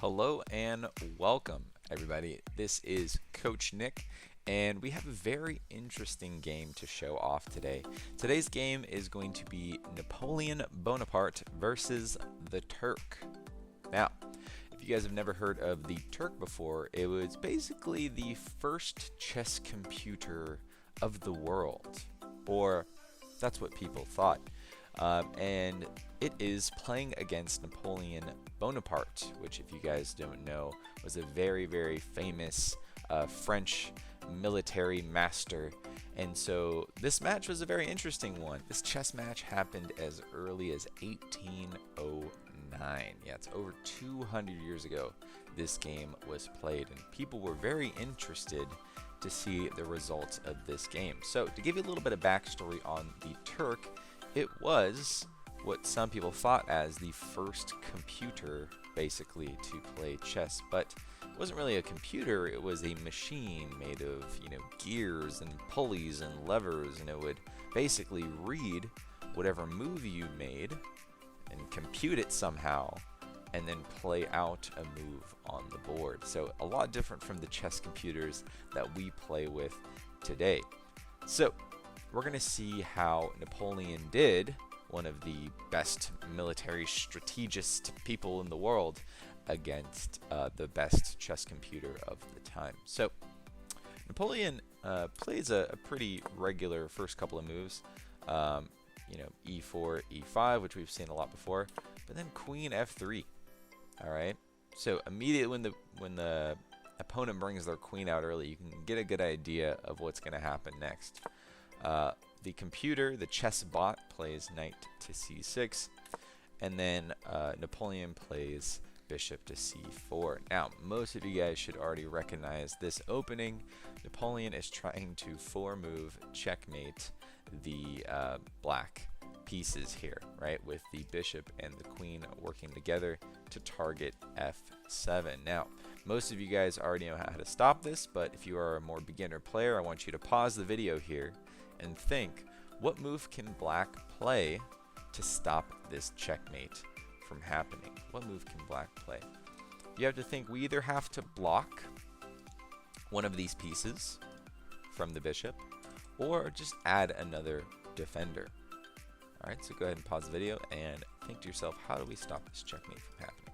Hello and welcome, everybody. This is Coach Nick, and we have a very interesting game to show off today. Today's game is going to be Napoleon Bonaparte versus the Turk. Now, if you guys have never heard of the Turk before, it was basically the first chess computer of the world, or that's what people thought. And it is playing against Napoleon Bonaparte, which, if you guys don't know, was a very, very famous French military master. And so this match was a very interesting one. This chess match happened as early as 1809. Yeah, it's over 200 years ago this game was played, and people were very interested to see the results of this game. So to give you a little bit of backstory on the Turk, it was what some people thought as the first computer, basically, to play chess. But it wasn't really a computer, it was a machine made of, gears and pulleys and levers, and it would basically read whatever move you made and compute it somehow, and then play out a move on the board. So a lot different from the chess computers that we play with today. So we're going to see how Napoleon did, one of the best military strategist people in the world, against the best chess computer of the time. So Napoleon plays a pretty regular first couple of moves, e4, e5, which we've seen a lot before, but then queen f3. All right. So immediately when the opponent brings their queen out early, you can get a good idea of what's going to happen next. The computer, the chess bot, plays knight to c6, and then Napoleon plays bishop to c4. Now, most of you guys should already recognize this opening. Napoleon is trying to four-move checkmate the black pieces here, right, with the bishop and the queen working together to target f7. Now, most of you guys already know how to stop this, but if you are a more beginner player, I want you to pause the video here and think, what move can black play to stop this checkmate from happening? What move can black play? You have to think we either have to block one of these pieces from the bishop, or just add another defender. Alright, so go ahead and pause the video and think to yourself, how do we stop this checkmate from happening?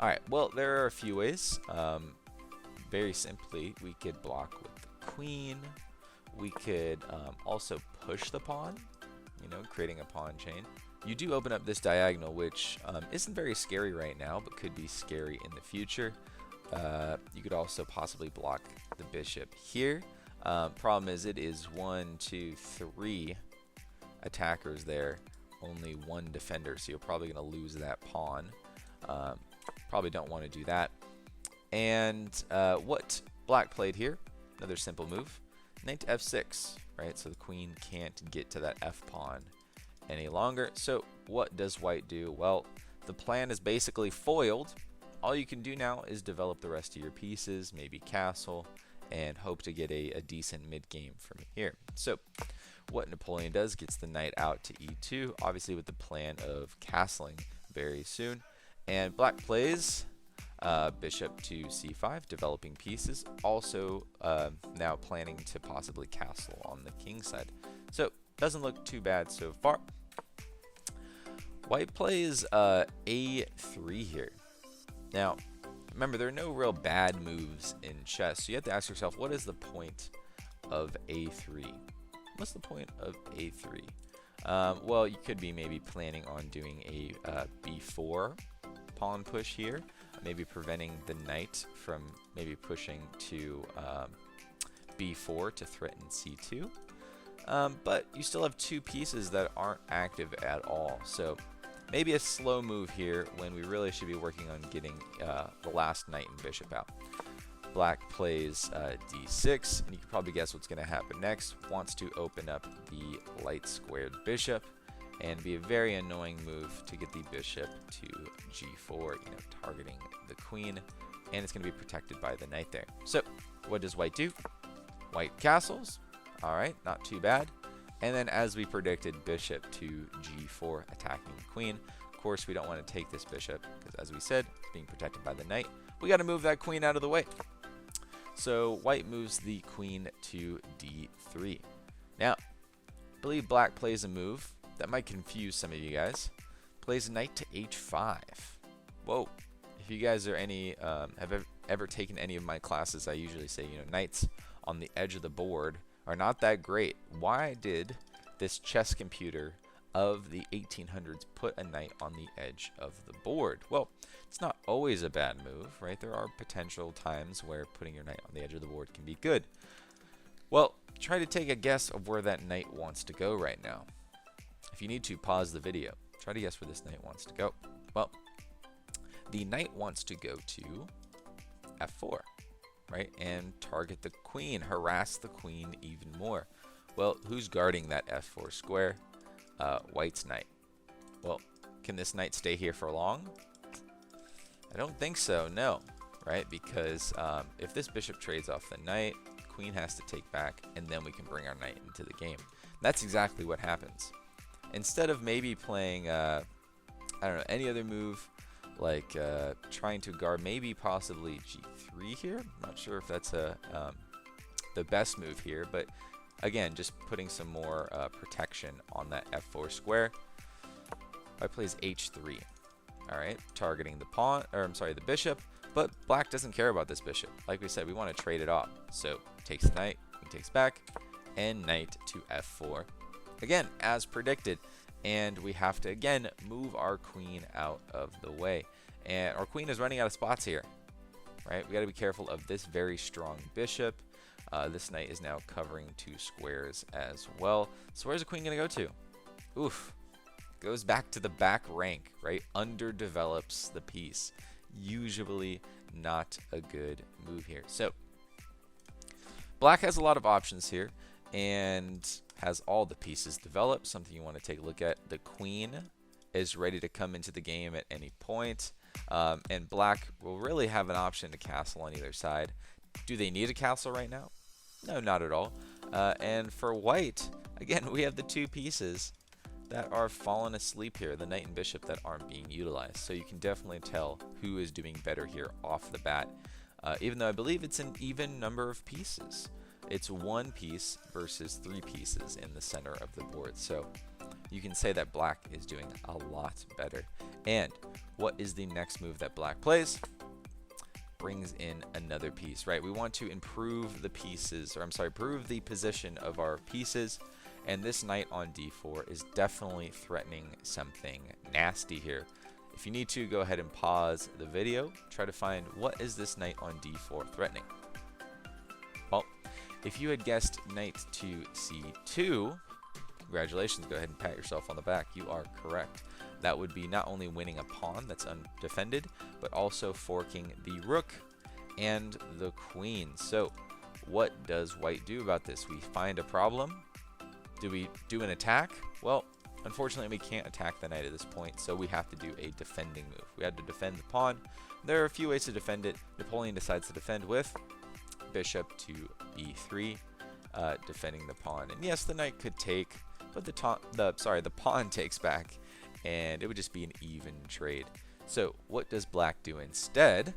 Alright, well, there are a few ways. Very simply, we could block with the queen. We could also push the pawn, creating a pawn chain. You do open up this diagonal, which isn't very scary right now, but could be scary in the future. You could also possibly block the bishop here. Problem is, it is 1, 2, 3 attackers there, only one defender, so you're probably going to lose that pawn. Probably don't want to do that. And what black played here, another simple move, knight to f6, right? So the queen can't get to that f pawn any longer. So what does white do? Well, the plan is basically foiled. All you can do now is develop the rest of your pieces, maybe castle, and hope to get a decent mid game from here. So what Napoleon does, gets the knight out to e2, obviously with the plan of castling very soon. And black plays bishop to c5, developing pieces, also now planning to possibly castle on the king side. So doesn't look too bad so far. White plays a3 here. Now, remember, there are no real bad moves in chess, so you have to ask yourself, what is the point of a3? What's the point of a3? Well, you could be maybe planning on doing a b4 pawn push here, maybe preventing the knight from maybe pushing to b4 to threaten c2. But you still have two pieces that aren't active at all, so maybe a slow move here when we really should be working on getting the last knight and bishop out. Black plays d6, and you can probably guess what's going to happen next. Wants to open up the light squared bishop, and be a very annoying move to get the bishop to g4, targeting the queen, and it's going to be protected by the knight there. So what does white do? White castles. All right, not too bad. And then, as we predicted, bishop to g4, attacking the queen. Of course, we don't want to take this bishop because, as we said, it's being protected by the knight. We got to move that queen out of the way. So white moves the queen to d3. Now, I believe black plays a move that might confuse some of you guys. Plays knight to h5. Whoa. If you guys are have ever taken any of my classes, I usually say, knights on the edge of the board are not that great. Why did this chess computer of the 1800s put a knight on the edge of the board? Well, it's not always a bad move, right? There are potential times where putting your knight on the edge of the board can be good. Well, try to take a guess of where that knight wants to go right now. If you need to, pause the video. Try to guess where this knight wants to go. Well, the knight wants to go to f4, right? And target the queen, harass the queen even more. Well, who's guarding that f4 square? White's knight. Well, can this knight stay here for long? I don't think so, no, right? Because if this bishop trades off the knight, queen has to take back, and then we can bring our knight into the game. That's exactly what happens. Instead of maybe playing, I don't know, any other move, like trying to guard maybe possibly g3 here. I'm not sure if that's the best move here, but again, just putting some more protection on that f4 square. White plays h3. All right, targeting the pawn, or I'm sorry, the bishop, but black doesn't care about this bishop. Like we said, we want to trade it off. So takes the knight, he takes back, and knight to f4. Again, as predicted, and we have to again move our queen out of the way. And our queen is running out of spots here, right? We got to be careful of this very strong bishop. This knight is now covering 2 squares as well. So where's the queen going to go to? Oof. Goes back to the back rank, right? Underdevelops the piece. Usually not a good move here. So black has a lot of options here and has all the pieces developed. Something you want to take a look at. The queen is ready to come into the game at any point. And black will really have an option to castle on either side. Do they need a castle right now? No, not at all. And for white, again, we have the 2 pieces that are fallen asleep here, the knight and bishop that aren't being utilized. So you can definitely tell who is doing better here off the bat, even though I believe it's an even number of pieces. It's 1 piece versus 3 pieces in the center of the board. So you can say that black is doing a lot better. And what is the next move that black plays? Brings in another piece, right? We want to improve the pieces, or I'm sorry, improve the position of our pieces. And this knight on d4 is definitely threatening something nasty here. If you need to, go ahead and pause the video. Try to find what is this knight on d4 threatening. Well, if you had guessed knight to c2, congratulations, go ahead and pat yourself on the back. You are correct. That would be not only winning a pawn that's undefended, but also forking the rook and the queen. So what does white do about this? We find a problem. Do we do an attack? Well, unfortunately, we can't attack the knight at this point, so we have to do a defending move. We had to defend the pawn. There are a few ways to defend it. Napoleon decides to defend with bishop to b3, defending the pawn. And yes, the knight could take, but the pawn takes back, and it would just be an even trade. So what does black do instead?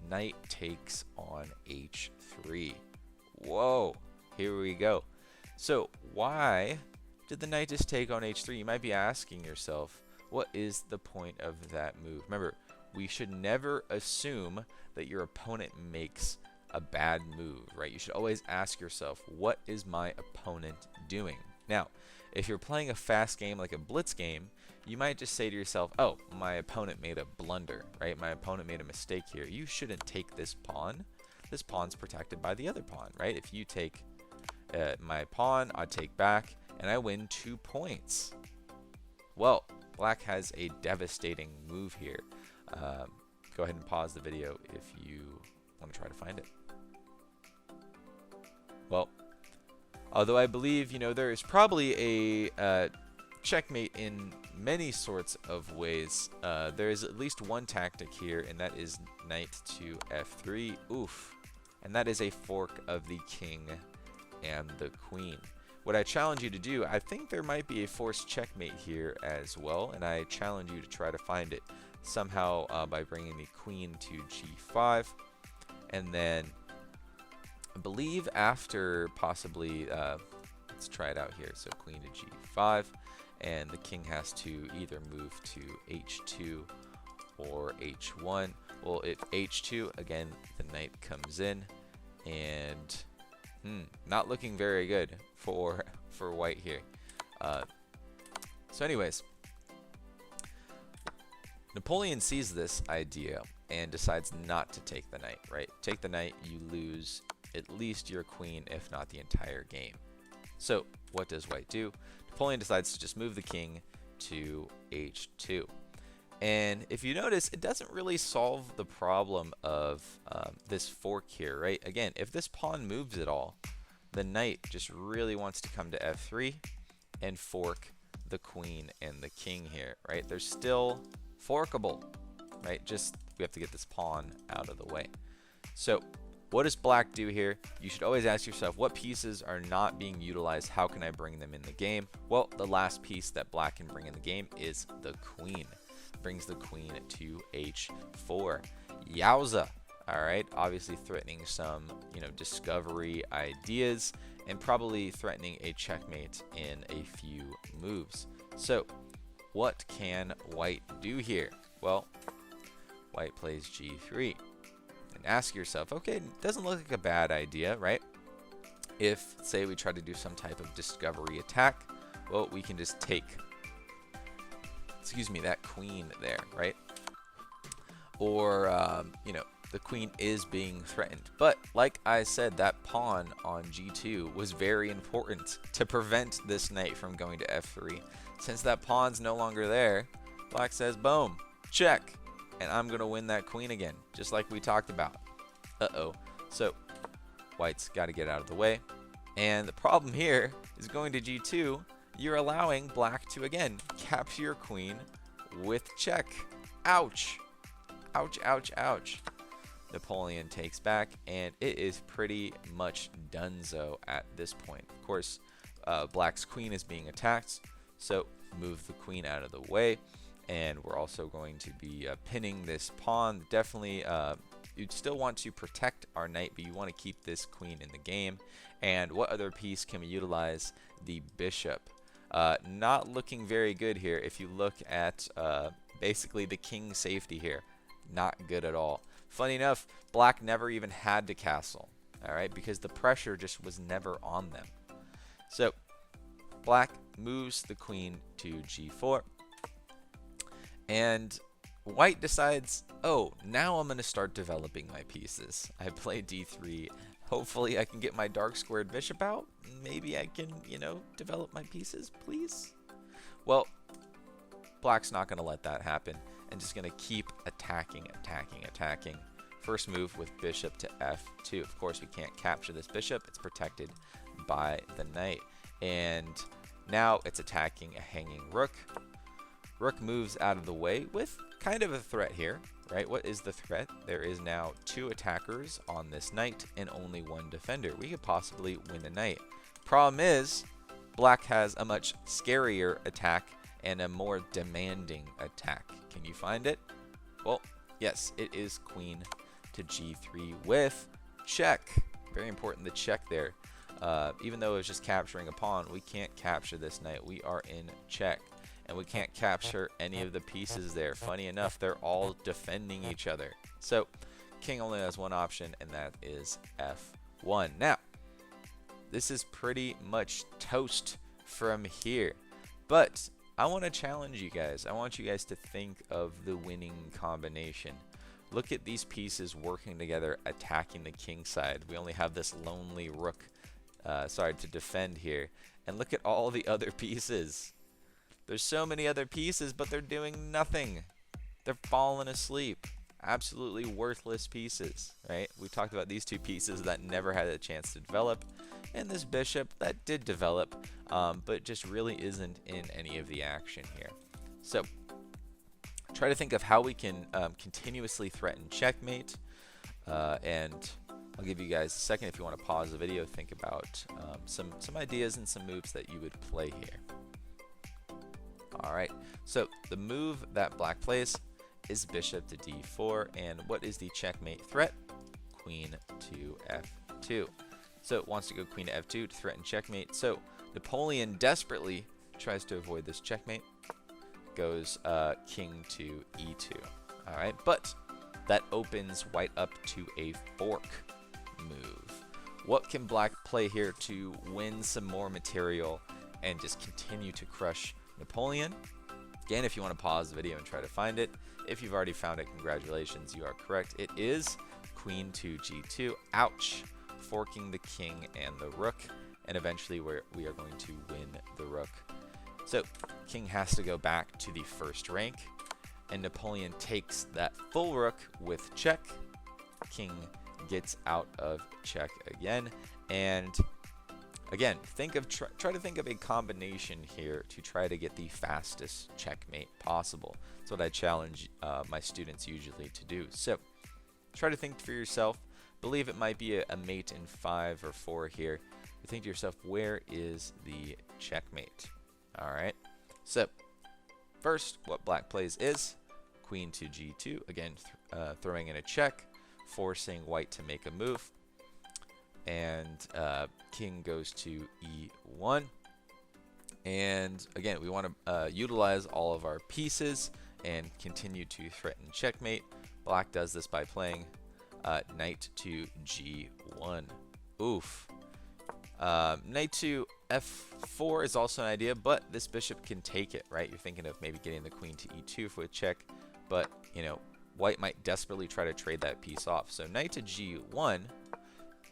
Knight takes on h3. Whoa, here we go. So why did the knight just take on h3? You might be asking yourself, what is the point of that move? Remember, we should never assume that your opponent makes a bad move, right? You should always ask yourself, what is my opponent doing? Now, if you're playing a fast game like a blitz game, you might just say to yourself, oh, my opponent made a blunder, right? My opponent made a mistake here. You shouldn't take this pawn. This pawn's protected by the other pawn, right? If you take my pawn, I take back, and I win 2 points. Well, black has a devastating move here. Go ahead and pause the video if you want to try to find it. Well, although I believe, there is probably a checkmate in many sorts of ways, there is at least one tactic here, and that is knight to f3. Oof. And that is a fork of the king and the queen. what I challenge you to do, I think there might be a forced checkmate here as well, and I challenge you to try to find it somehow by bringing the queen to g5, and then I believe after possibly, let's try it out here, so queen to g5, and the king has to either move to h2 or h1. Well, if h2, again, the knight comes in, and not looking very good for white here. So anyways, Napoleon sees this idea and decides not to take the knight, right? Take the knight, you lose at least your queen, if not the entire game. So what does white do? Napoleon decides to just move the king to h2. And if you notice, it doesn't really solve the problem of this fork here, right? Again, if this pawn moves at all, the knight just really wants to come to f3 and fork the queen and the king here, right? They're still forkable, right? Just we have to get this pawn out of the way. So what does black do here? You should always ask yourself, what pieces are not being utilized? How can I bring them in the game? Well, the last piece that black can bring in the game is the queen. Brings the queen to h4. Yowza. All right, obviously threatening some, discovery ideas, and probably threatening a checkmate in a few moves. So what can white do here? Well, white plays g3. And ask yourself, okay, it doesn't look like a bad idea, right? If, say, we try to do some type of discovery attack, well, we can just take, that queen there, right? Or, the queen is being threatened. But like I said, that pawn on g2 was very important to prevent this knight from going to f3. Since that pawn's no longer there, black says, boom, check. And I'm going to win that queen again, just like we talked about. Uh-oh. So white's got to get out of the way. And the problem here is going to g2, you're allowing black to, again, capture your queen with check. Ouch. Ouch, ouch, ouch. Napoleon takes back, and it is pretty much donezo at this point. Of course, black's queen is being attacked, so move the queen out of the way. And we're also going to be pinning this pawn. Definitely, you'd still want to protect our knight, but you want to keep this queen in the game. And what other piece can we utilize? The bishop. Not looking very good here. If you look at basically the king's safety here, not good at all. Funny enough, black never even had to castle, all right, because the pressure just was never on them. So black moves the queen to g4. And white decides, oh, now I'm going to start developing my pieces. I play d3. Hopefully I can get my dark squared bishop out. Maybe I can, develop my pieces, please. Well, black's not going to let that happen and just going to keep attacking. First move with bishop to f2. Of course, we can't capture this bishop. It's protected by the knight. And now it's attacking a hanging rook. Rook moves out of the way with kind of a threat here, right? What is the threat? There is now 2 attackers on this knight and only 1 defender. We could possibly win the knight. Problem is, black has a much scarier attack and a more demanding attack. Can you find it? Well, yes, it is queen to g3 with check. Very important, the check there. Even though it's just capturing a pawn, we can't capture this knight. We are in check. And we can't capture any of the pieces there. Funny enough, they're all defending each other. So king only has one option, and that is f1. Now, this is pretty much toast from here. But I want to challenge you guys. I want you guys to think of the winning combination. Look at these pieces working together, attacking the king side. We only have this lonely rook, to defend here. And look at all the other pieces. There's so many other pieces, but they're doing nothing. They're falling asleep. Absolutely worthless pieces, right? We talked about these 2 pieces that never had a chance to develop, and this bishop that did develop, but just really isn't in any of the action here. So try to think of how we can continuously threaten checkmate and I'll give you guys a second if you want to pause the video, think about some ideas and some moves that you would play here. Alright, so the move that black plays is bishop to d4, and what is the checkmate threat? Queen to f2. So it wants to go queen to f2 to threaten checkmate. So Napoleon desperately tries to avoid this checkmate, goes king to e2. Alright, but that opens white up to a fork move. What can black play here to win some more material and just continue to crush Napoleon? Again, if you want to pause the video and try to find it, if you've already found it, congratulations, you are correct. It is queen to g2. Ouch! Forking the king and the rook, and eventually we are going to win the rook. So king has to go back to the first rank, and Napoleon takes that full rook with check. King gets out of check again, and again, try to think of a combination here to try to get the fastest checkmate possible. That's what I challenge my students usually to do. So try to think for yourself. Believe it might be a mate in 5 or 4 here. You think to yourself, where is the checkmate? All right. So first, what black plays is queen to g2. Again, throwing in a check, forcing white to make a move. And king goes to e1. And again, we want to utilize all of our pieces and continue to threaten checkmate. Black does this by playing knight to g1. Oof. Knight to f4 is also an idea, but this bishop can take it, right? You're thinking of maybe getting the queen to e2 for a check, but, you know, white might desperately try to trade that piece off. So knight to g1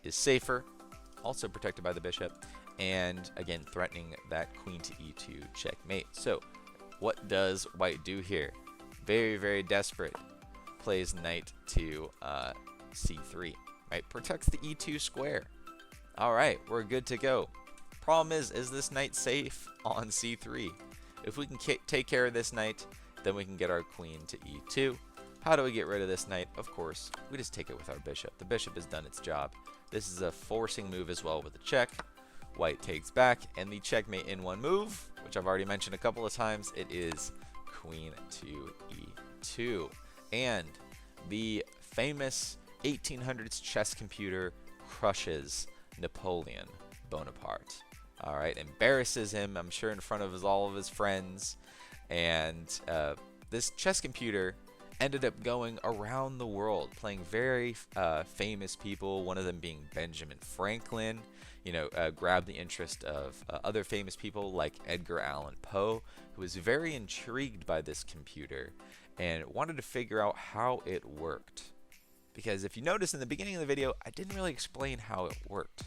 is safer, also protected by the bishop, and again, threatening that queen to e2 checkmate. So what does white do here? Very, very desperate. Plays knight to c3, right? Protects the e2 square. All right, we're good to go. Problem is this knight safe on c3? If we can take care of this knight, then we can get our queen to e2. How do we get rid of this knight? Of course, we just take it with our bishop. The bishop has done its job. This is a forcing move as well with a check. White takes back, and the checkmate in one move, which I've already mentioned a couple of times, it is queen to e2. And the famous 1800s chess computer crushes Napoleon Bonaparte. All right, embarrasses him, I'm sure, in front of all of his friends. And this chess computer ended up going around the world, playing very famous people, one of them being Benjamin Franklin. You know, grabbed the interest of other famous people like Edgar Allan Poe, who was very intrigued by this computer and wanted to figure out how it worked. Because if you notice in the beginning of the video, I didn't really explain how it worked.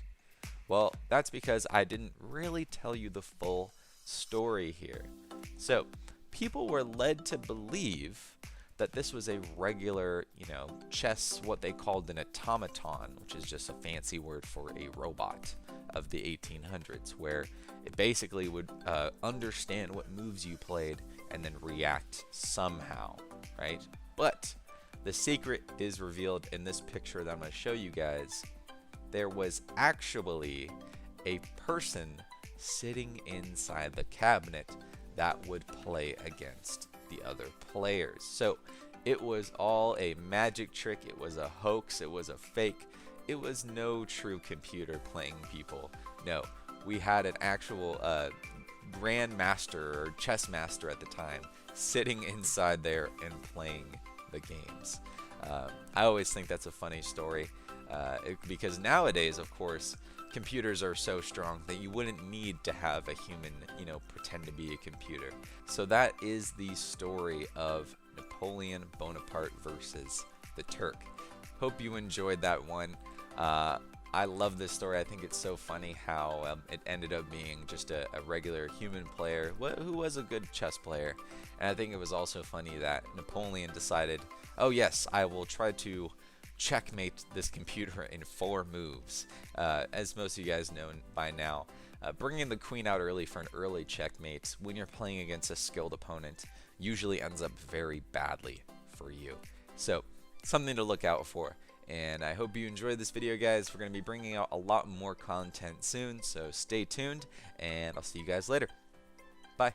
Well, that's because I didn't really tell you the full story here. So, people were led to believe that this was a regular, you know, chess, what they called an automaton, which is just a fancy word for a robot of the 1800s, where it basically would understand what moves you played and then react somehow, right? But the secret is revealed in this picture that I'm going to show you guys. There was actually a person sitting inside the cabinet that would play against the other players. So it was all a magic trick. It was a hoax. It was a fake. It was no true computer playing people. No, we had an actual grandmaster or chess master at the time sitting inside there and playing the games. I always think that's a funny story because nowadays, of course, computers are so strong that you wouldn't need to have a human, you know, pretend to be a computer. So that is the story of Napoleon Bonaparte versus the Turk. Hope you enjoyed that one. I love this story. I think it's so funny how it ended up being just a regular human player who was a good chess player. And I think it was also funny that Napoleon decided, oh yes, I will try to checkmate this computer in 4 moves. As most of you guys know by now, bringing the queen out early for an early checkmate when you're playing against a skilled opponent usually ends up very badly for you. So something to look out for. And I hope you enjoyed this video, guys. We're going to be bringing out a lot more content soon, so stay tuned, and I'll see you guys later. Bye.